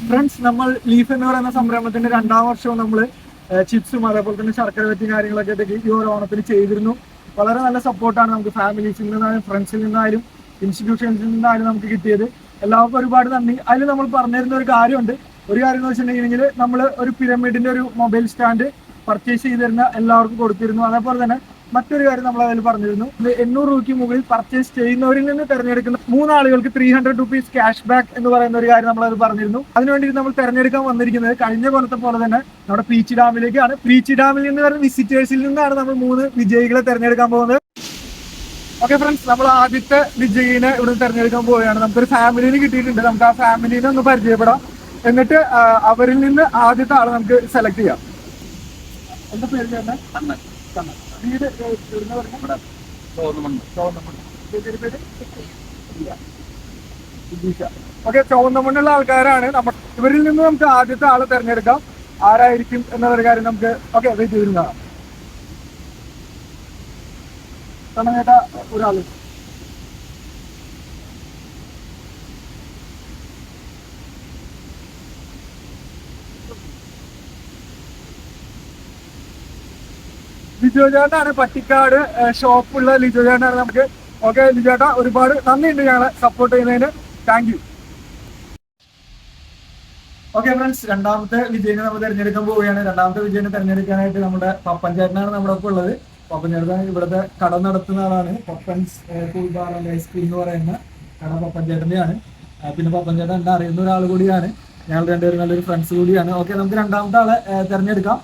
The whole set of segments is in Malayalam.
ഫ്രണ്ട്സ്, നമ്മൾ ലീഫ് എന്ന് പറയുന്ന സംരംഭത്തിന്റെ 2ാം വർഷവും നമ്മൾ ചിപ്സും അതേപോലെ തന്നെ ശർക്കര വറ്റി കാര്യങ്ങളൊക്കെ ഈ ഒരു ഓണത്തിന് ചെയ്തിരുന്നു. വളരെ നല്ല സപ്പോർട്ടാണ് നമുക്ക് ഫാമിലീസിൽ നിന്നായാലും ഫ്രണ്ട്സിൽ നിന്നായാലും ഇൻസ്റ്റിറ്റ്യൂഷൻസിൽ നിന്നായാലും നമുക്ക് കിട്ടിയത്. എല്ലാവർക്കും ഒരുപാട് നന്ദി. അതിൽ നമ്മൾ പറഞ്ഞിരുന്ന ഒരു കാര്യമുണ്ട്. ഒരു കാര്യം എന്ന് വെച്ചിട്ടുണ്ടെങ്കിൽ നമ്മൾ ഒരു പിരമിഡിന്റെ ഒരു മൊബൈൽ സ്റ്റാൻഡ് പർച്ചേസ് ചെയ്തിരുന്ന എല്ലാവർക്കും കൊടുത്തിരുന്നു. അതേപോലെ തന്നെ മറ്റൊരു കാര്യം നമ്മൾ അതിൽ പറഞ്ഞിരുന്നു, 800 രൂപയ്ക്ക് മുകളിൽ പർച്ചേസ് ചെയ്യുന്നവരിൽ നിന്ന് തിരഞ്ഞെടുക്കുന്ന 3 ആളുകൾക്ക് 300 റുപ്പീസ് ക്യാഷ് ബാക്ക് എന്ന് പറയുന്ന ഒരു കാര്യം നമ്മൾ അത് പറഞ്ഞിരുന്നു. അതിനുവേണ്ടി നമ്മൾ തിരഞ്ഞെടുക്കാൻ വന്നിരിക്കുന്നത് കഴിഞ്ഞ കൊല്ലത്തെ പോലെ തന്നെ നമ്മുടെ പീച്ചി ഡാമിലേക്കാണ്. പീച്ചി ഡാമിൽ നിന്ന് വരുന്ന വിസിറ്റേഴ്സിൽ നിന്നാണ് നമ്മൾ 3 വിജയികളെ തിരഞ്ഞെടുക്കാൻ പോകുന്നത്. ഓക്കെ ഫ്രണ്ട്സ്, നമ്മൾ ആദ്യത്തെ വിജയിനെ ഇവിടെ തിരഞ്ഞെടുക്കാൻ പോവുകയാണ്. നമുക്കൊരു ഫാമിലിനെ കിട്ടിയിട്ടുണ്ട്. നമുക്ക് ആ ഫാമിലിനെ ഒന്ന് പരിചയപ്പെടാം. എന്നിട്ട് അവരിൽ നിന്ന് ആദ്യത്തെ ആളെ നമുക്ക് സെലക്ട് ചെയ്യാം. എന്താ പേര്? വീട് ഓക്കെ, ചുവന്നമണ്ണുള്ള ആൾക്കാരാണ് നമ്മൾ. ഇവരിൽ നിന്ന് നമുക്ക് ആദ്യത്തെ ആളെ തിരഞ്ഞെടുക്കാം. ആരായിരിക്കും എന്നൊരു കാര്യം നമുക്ക് വെയിറ്റ് ചെയ്യുന്നതാണ്. ചേട്ടാ, ഒരാള് ലിജോ ചേട്ടനാണ്, പട്ടിക്കാട് ഷോപ്പുള്ള ലിജോ ചേട്ടനാണ് നമുക്ക്. ഓക്കെ ലിജോ ചേട്ടാ, ഒരുപാട് നന്ദിയുണ്ട് ഞങ്ങളെ സപ്പോർട്ട് ചെയ്യുന്നതിന്. Thank you. ഓക്കെ ഫ്രണ്ട്സ്, 2ാമത്തെ വിജയനെ നമ്മൾ തിരഞ്ഞെടുക്കാൻ പോവുകയാണ്. 2ാമത്തെ വിജയനെ തിരഞ്ഞെടുക്കാനായിട്ട് നമ്മുടെ പപ്പൻ ചേട്ടനാണ് നമ്മുടെ ഒപ്പം ഉള്ളത്. പപ്പൻ ചേട്ടൻ ഇവിടുത്തെ കട നടത്തുന്ന ആളാണ്. പപ്പൻസ് കൂൾ ബാർ ആൻഡ് ഐസ്ക്രീം എന്ന് പറയുന്ന കട പപ്പൻ ചേട്ടൻ്റെയാണ്. പിന്നെ പപ്പൻ ചേട്ടൻ എന്നെ അറിയുന്ന ഒരാൾ കൂടിയാണ്. ഞങ്ങൾ രണ്ടുപേരും നല്ലൊരു ഫ്രണ്ട്സ് കൂടിയാണ്. ഓക്കെ, നമുക്ക് 2ാമത്തെ ആളെ തിരഞ്ഞെടുക്കാം.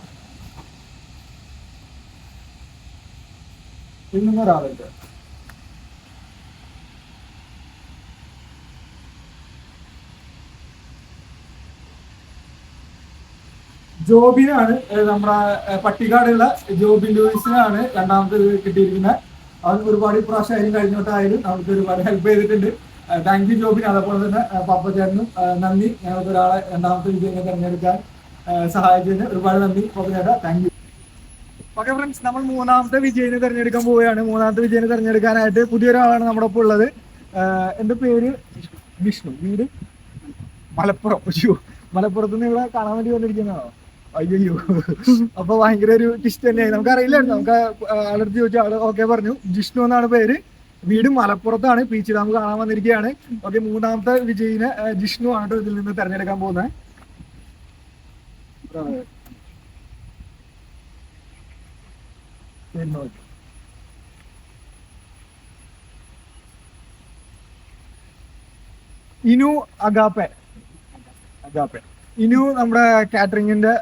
ഒരാളുണ്ട്. ജോബിനാണ്, നമ്മുടെ പട്ടിക്കാടുള്ള ജോബിൻ ലൂയിസിനാണ് 2ാമത്തെ കിട്ടിയിരിക്കുന്നത്. അവൻ ഒരുപാട് ഇപ്രാവശ്യം കഴിഞ്ഞോട്ടായാലും നമുക്ക് ഒരുപാട് ഹെൽപ്പ് ചെയ്തിട്ടുണ്ട്. Thank you Jobin. അതേപോലെ തന്നെ പപ്പച്ചേട്ടനും നന്ദി. ഞങ്ങൾക്ക് ഒരാളെ 2ാമത്തെ വിജയനെ തിരഞ്ഞെടുക്കാൻ സഹായിച്ചതിന് ഒരുപാട് നന്ദി പപ്പച്ചേട്ടാ. Thank you. ഓക്കെ ഫ്രണ്ട്സ്, നമ്മൾ 3ാമത്തെ വിജയനെ തിരഞ്ഞെടുക്കാൻ പോവുകയാണ്. 3ാമത്തെ വിജയനെ തിരഞ്ഞെടുക്കാനായിട്ട് പുതിയൊരാളാണ് നമ്മുടെ ഒപ്പം ഉള്ളത്. എൻ്റെ പേര് വിഷ്ണു. വീട് മലപ്പുറം. മലപ്പുറത്ത് നിന്ന് ഇവിടെ കാണാൻ വേണ്ടി വന്നിരിക്കുന്നതാണോ? അയ്യോ, അപ്പൊ ഭയങ്കര ഒരു ടിസ്റ്റ് തന്നെയായി. നമുക്ക് അറിയില്ലായിരുന്നു. നമുക്ക് ആളടുത്ത് ചോദിച്ചാൽ ആള് ഓക്കെ പറഞ്ഞു. ജിഷ്ണു എന്നാണ് പേര്. വീട് മലപ്പുറത്താണ്. പീച്ചി ഡാം കാണാൻ വന്നിരിക്കുകയാണ്. ഓക്കെ, 3ാമത്തെ വിജയിനെ ജിഷ്ണു ആണ് ഇതിൽ നിന്ന് തിരഞ്ഞെടുക്കാൻ പോകുന്നത്. ഇനു അഗാപ്പെ. ഇനു നമ്മുടെ കാറ്ററിംഗിന്റെ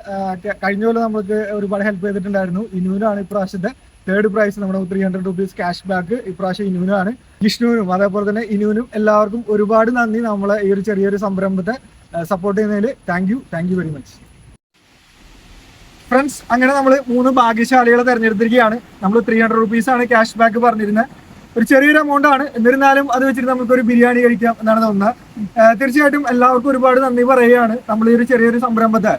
കഴിഞ്ഞ പോലെ നമ്മൾക്ക് ഒരുപാട് ഹെൽപ്പ് ചെയ്തിട്ടുണ്ടായിരുന്നു. ഇനുവിനാണ് ഇപ്രാവശ്യത്തെ 3rd പ്രൈസ്. നമ്മുടെ 300 റുപ്പീസ് ക്യാഷ് ബാക്ക് ഇപ്രാവശ്യം ഇനുവിനാണ്. ജിഷ്ണുവിനും അതേപോലെ തന്നെ ഇനുവിനും എല്ലാവർക്കും ഒരുപാട് നന്ദി. നമ്മളെ ഈ ഒരു ചെറിയൊരു സംരംഭത്തെ സപ്പോർട്ട് ചെയ്യുന്നതിൽ thank you very much. Friends, അങ്ങനെ നമ്മൾ 3 ഭാഗ്യശാലികളെ തിരഞ്ഞെടുത്തിരിക്കുകയാണ്. നമ്മൾ 300 റുപ്പീസാണ് ക്യാഷ് ബാക്ക് പറഞ്ഞിരുന്നത്. ഒരു ചെറിയൊരു എമൗണ്ട് ആണ്. എന്നിരുന്നാലും അത് വെച്ചിട്ട് നമുക്കൊരു ബിരിയാണി കഴിക്കാം എന്നാണ് തോന്നുന്നത്. തീർച്ചയായിട്ടും എല്ലാവർക്കും ഒരുപാട് നന്ദി പറയുകയാണ്. നമ്മൾ ഈ ഒരു ചെറിയൊരു സംരംഭത്തെ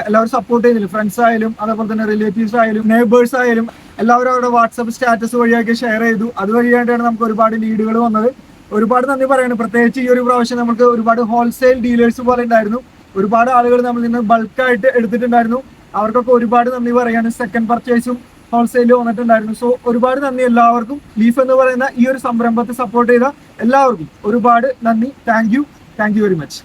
എല്ലാവരും സപ്പോർട്ട് ചെയ്യുന്നില്ല. ഫ്രണ്ട്സ് ആയാലും അതേപോലെ തന്നെ റിലേറ്റീവ്സ് ആയാലും നെയ്ബേഴ്സ് ആയാലും എല്ലാവരും അവരുടെ വാട്സപ്പ് സ്റ്റാറ്റസ് വഴിയൊക്കെ ഷെയർ ചെയ്തു. അതുവഴിയായിട്ടാണ് നമുക്ക് ഒരുപാട് ലീഡുകൾ വന്നത്. ഒരുപാട് നന്ദി പറയുന്നത്. പ്രത്യേകിച്ച് ഈ ഒരു പ്രാവശ്യം നമുക്ക് ഒരുപാട് ഹോൾസെയിൽ ഡീലേഴ്സ് പോലെ ഉണ്ടായിരുന്നു. ഒരുപാട് ആളുകൾ നമ്മളിൽ നിന്ന് ബൾക്കായിട്ട് എടുത്തിട്ടുണ്ടായിരുന്നു. അവർക്കൊക്കെ ഒരുപാട് നന്ദി പറയാണ്. സെക്കൻഡ് പർച്ചേസും ഹോൾസെയിൽ വന്നിട്ടുണ്ടായിരുന്നു. സോ ഒരുപാട് നന്ദി എല്ലാവർക്കും. ലീഫ് എന്ന് പറയുന്ന ഈ ഒരു സംരംഭത്തെ സപ്പോർട്ട് ചെയ്ത എല്ലാവർക്കും ഒരുപാട് നന്ദി. Thank you very much.